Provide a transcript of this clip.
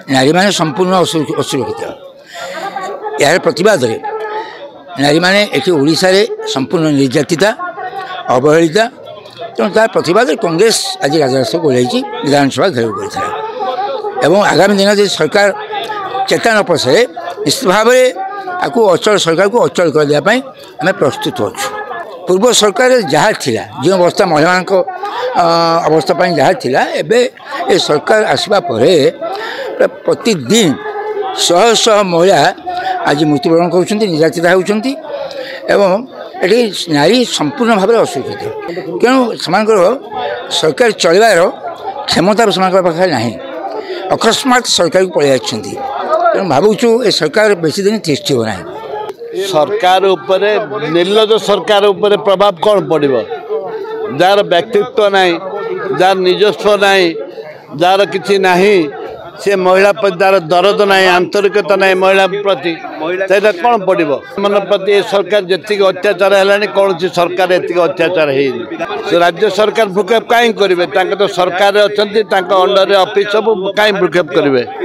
नारी मैंने संपूर्ण असुरक्षित यार प्रतिवाद नारी मैंने ओडिशा रे संपूर्ण निर्यातिता अवहेलिता तेणु तार प्रतिवाद कांग्रेस आज राजरास्ता को विधानसभा घेराव कर आगामी दिन जो सरकार चेता न पशे निश्चित भाव में आपको अचल सरकार को अचल करने आम प्रस्तुत अच्छु पूर्व सरकार जहाँ थिला जो अवस्था महिला अवस्था जहाँ थिला एबे ए सरकार आसवा परे प्रतिदिन शह शह महिला आज मृत्युवरण कर निर्यातिता होती ये नारी संपूर्ण भाव में असुरक्षित तेणु से सरकार चलवार क्षमता पाखे ना अकस्मात सरकार को पलि तेणु भावुँ ए सरकार बेसी दिन तिष्ठिब ना सरकार उपरे निर्लज सरकार उपरे प्रभाव कौन पड़ो जार व्यक्तित्व ना जार निजस्व ना जार किसी ना से महिला तार दरद ना आंतरिकता ना महिला प्रति से कौन पड़ो मन प्रति सरकार जी अत्याचार है कौन सी सरकार ये अत्याचार है राज्य सरकार भ्रूक्षेप कहीं करेंगे तो सरकार अच्छा अंडर ऑफिस सब कहीं भ्रूक्षेप करेंगे।